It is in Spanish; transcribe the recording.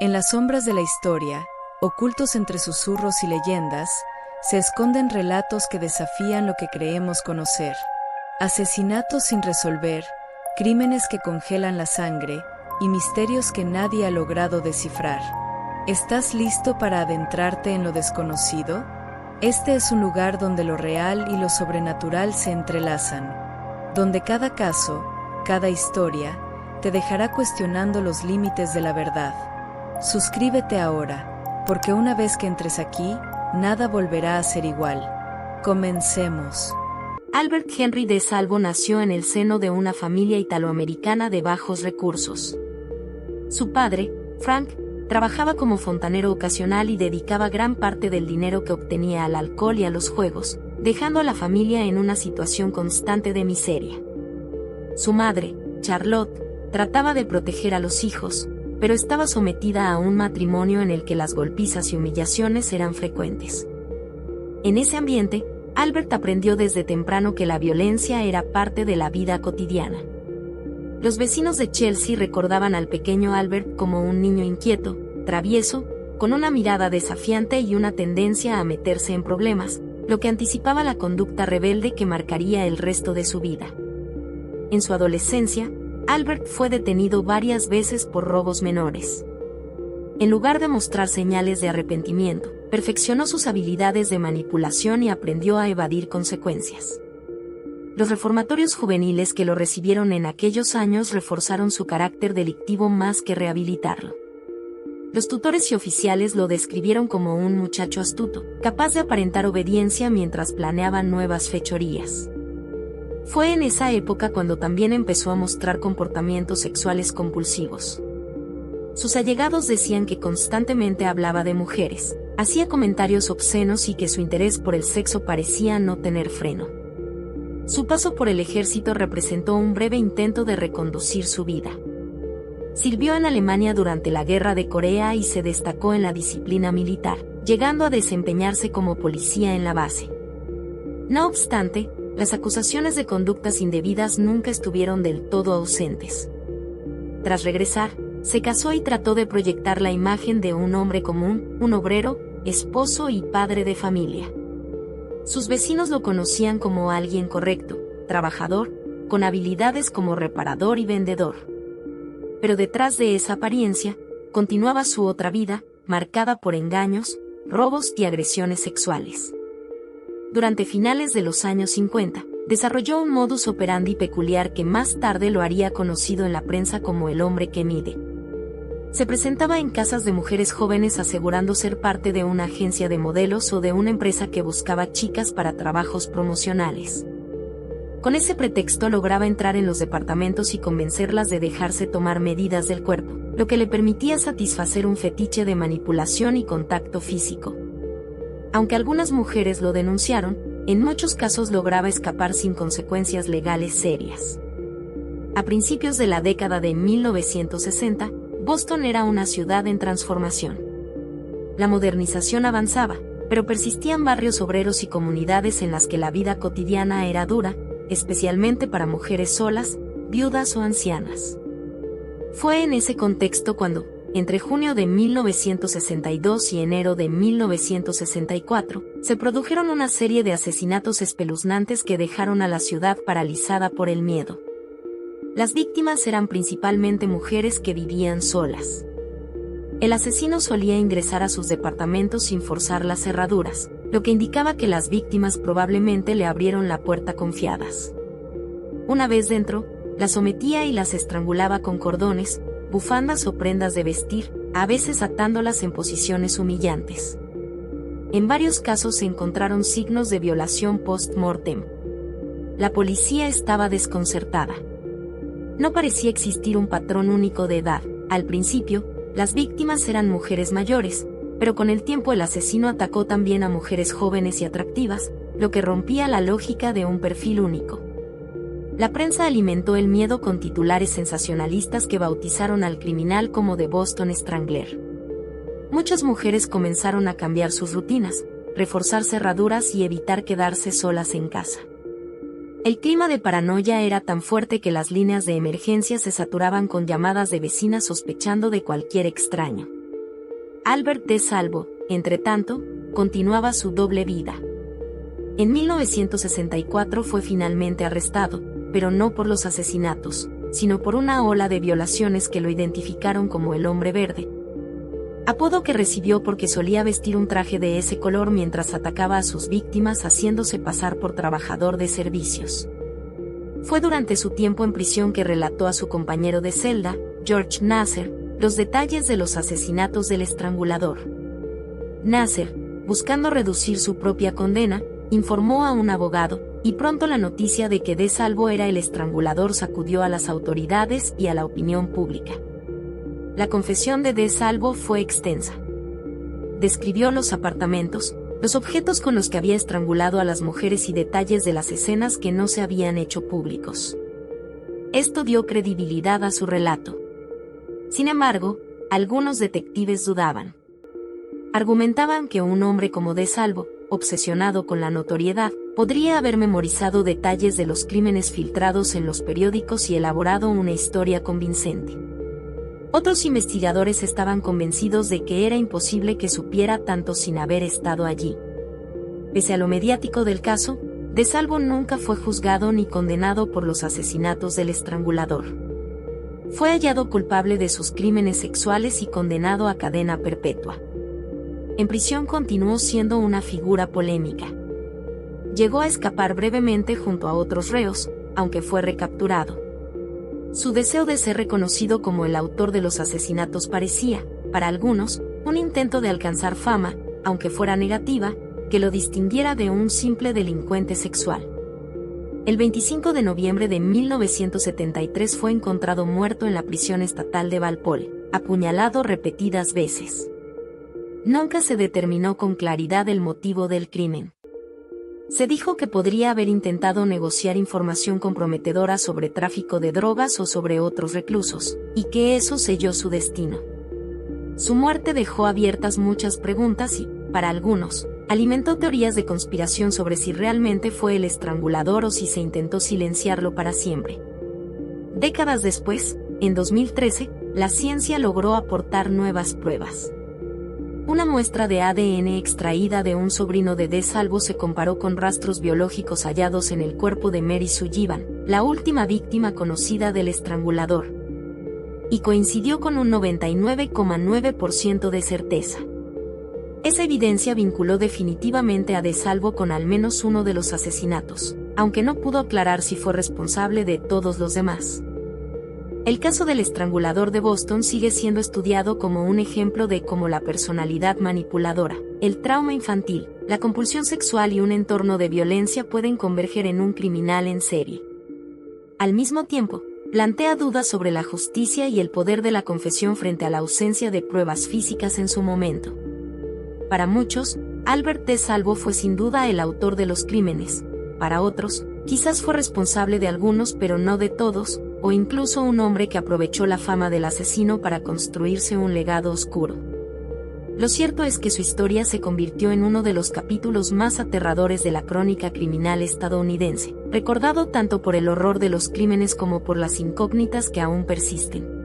En las sombras de la historia, ocultos entre susurros y leyendas, se esconden relatos que desafían lo que creemos conocer. Asesinatos sin resolver, crímenes que congelan la sangre y misterios que nadie ha logrado descifrar. ¿Estás listo para adentrarte en lo desconocido? Este es un lugar donde lo real y lo sobrenatural se entrelazan, donde cada caso, cada historia, te dejará cuestionando los límites de la verdad. Suscríbete ahora, porque una vez que entres aquí, nada volverá a ser igual. Comencemos. Albert Henry de Salvo nació en el seno de una familia italoamericana de bajos recursos. Su padre, Frank, trabajaba como fontanero ocasional y dedicaba gran parte del dinero que obtenía al alcohol y a los juegos, dejando a la familia en una situación constante de miseria. Su madre, Charlotte, trataba de proteger a los hijos, pero estaba sometida a un matrimonio en el que las golpizas y humillaciones eran frecuentes. En ese ambiente, Albert aprendió desde temprano que la violencia era parte de la vida cotidiana. Los vecinos de Chelsea recordaban al pequeño Albert como un niño inquieto, travieso, con una mirada desafiante y una tendencia a meterse en problemas, lo que anticipaba la conducta rebelde que marcaría el resto de su vida. En su adolescencia, Albert fue detenido varias veces por robos menores. En lugar de mostrar señales de arrepentimiento, perfeccionó sus habilidades de manipulación y aprendió a evadir consecuencias. Los reformatorios juveniles que lo recibieron en aquellos años reforzaron su carácter delictivo más que rehabilitarlo. Los tutores y oficiales lo describieron como un muchacho astuto, capaz de aparentar obediencia mientras planeaban nuevas fechorías. Fue en esa época cuando también empezó a mostrar comportamientos sexuales compulsivos. Sus allegados decían que constantemente hablaba de mujeres, hacía comentarios obscenos y que su interés por el sexo parecía no tener freno. Su paso por el ejército representó un breve intento de reconducir su vida. Sirvió en Alemania durante la Guerra de Corea y se destacó en la disciplina militar, llegando a desempeñarse como policía en la base. No obstante, las acusaciones de conductas indebidas nunca estuvieron del todo ausentes. Tras regresar, se casó y trató de proyectar la imagen de un hombre común, un obrero, esposo y padre de familia. Sus vecinos lo conocían como alguien correcto, trabajador, con habilidades como reparador y vendedor. Pero detrás de esa apariencia, continuaba su otra vida, marcada por engaños, robos y agresiones sexuales. Durante finales de los años 50, desarrolló un modus operandi peculiar que más tarde lo haría conocido en la prensa como el hombre que mide. Se presentaba en casas de mujeres jóvenes asegurando ser parte de una agencia de modelos o de una empresa que buscaba chicas para trabajos promocionales. Con ese pretexto lograba entrar en los departamentos y convencerlas de dejarse tomar medidas del cuerpo, lo que le permitía satisfacer un fetiche de manipulación y contacto físico. Aunque algunas mujeres lo denunciaron, en muchos casos lograba escapar sin consecuencias legales serias. A principios de la década de 1960, Boston era una ciudad en transformación. La modernización avanzaba, pero persistían barrios obreros y comunidades en las que la vida cotidiana era dura, especialmente para mujeres solas, viudas o ancianas. Fue en ese contexto cuando, entre junio de 1962 y enero de 1964, se produjeron una serie de asesinatos espeluznantes que dejaron a la ciudad paralizada por el miedo. Las víctimas eran principalmente mujeres que vivían solas. El asesino solía ingresar a sus departamentos sin forzar las cerraduras, lo que indicaba que las víctimas probablemente le abrieron la puerta confiadas. Una vez dentro, las sometía y las estrangulaba con cordones, bufandas o prendas de vestir, a veces atándolas en posiciones humillantes. En varios casos se encontraron signos de violación post-mortem. La policía estaba desconcertada. No parecía existir un patrón único de edad. Al principio, las víctimas eran mujeres mayores, pero con el tiempo el asesino atacó también a mujeres jóvenes y atractivas, lo que rompía la lógica de un perfil único. La prensa alimentó el miedo con titulares sensacionalistas que bautizaron al criminal como The Boston Strangler. Muchas mujeres comenzaron a cambiar sus rutinas, reforzar cerraduras y evitar quedarse solas en casa. El clima de paranoia era tan fuerte que las líneas de emergencia se saturaban con llamadas de vecinas sospechando de cualquier extraño. Albert de Salvo, entretanto, continuaba su doble vida. En 1964 fue finalmente arrestado, pero no por los asesinatos, sino por una ola de violaciones que lo identificaron como el Hombre Verde, apodo que recibió porque solía vestir un traje de ese color mientras atacaba a sus víctimas haciéndose pasar por trabajador de servicios. Fue durante su tiempo en prisión que relató a su compañero de celda, George Naser, los detalles de los asesinatos del estrangulador. Naser, buscando reducir su propia condena, informó a un abogado, y pronto la noticia de que de Salvo era el estrangulador sacudió a las autoridades y a la opinión pública. La confesión de Salvo fue extensa. Describió los apartamentos, los objetos con los que había estrangulado a las mujeres y detalles de las escenas que no se habían hecho públicos. Esto dio credibilidad a su relato. Sin embargo, algunos detectives dudaban. Argumentaban que un hombre como de Salvo, obsesionado con la notoriedad, podría haber memorizado detalles de los crímenes filtrados en los periódicos y elaborado una historia convincente. Otros investigadores estaban convencidos de que era imposible que supiera tanto sin haber estado allí. Pese a lo mediático del caso, de Salvo nunca fue juzgado ni condenado por los asesinatos del estrangulador. Fue hallado culpable de sus crímenes sexuales y condenado a cadena perpetua. En prisión continuó siendo una figura polémica. Llegó a escapar brevemente junto a otros reos, aunque fue recapturado. Su deseo de ser reconocido como el autor de los asesinatos parecía, para algunos, un intento de alcanzar fama, aunque fuera negativa, que lo distinguiera de un simple delincuente sexual. El 25 de noviembre de 1973 fue encontrado muerto en la prisión estatal de Valpol, apuñalado repetidas veces. Nunca se determinó con claridad el motivo del crimen. Se dijo que podría haber intentado negociar información comprometedora sobre tráfico de drogas o sobre otros reclusos, y que eso selló su destino. Su muerte dejó abiertas muchas preguntas y, para algunos, alimentó teorías de conspiración sobre si realmente fue el estrangulador o si se intentó silenciarlo para siempre. Décadas después, en 2013, la ciencia logró aportar nuevas pruebas. Una muestra de ADN extraída de un sobrino de Salvo se comparó con rastros biológicos hallados en el cuerpo de Mary Sullivan, la última víctima conocida del estrangulador, y coincidió con un 99,9% de certeza. Esa evidencia vinculó definitivamente a de Salvo con al menos uno de los asesinatos, aunque no pudo aclarar si fue responsable de todos los demás. El caso del estrangulador de Boston sigue siendo estudiado como un ejemplo de cómo la personalidad manipuladora, el trauma infantil, la compulsión sexual y un entorno de violencia pueden converger en un criminal en serie. Al mismo tiempo, plantea dudas sobre la justicia y el poder de la confesión frente a la ausencia de pruebas físicas en su momento. Para muchos, Albert de Salvo fue sin duda el autor de los crímenes. Para otros, quizás fue responsable de algunos pero no de todos, o incluso un hombre que aprovechó la fama del asesino para construirse un legado oscuro. Lo cierto es que su historia se convirtió en uno de los capítulos más aterradores de la crónica criminal estadounidense, recordado tanto por el horror de los crímenes como por las incógnitas que aún persisten.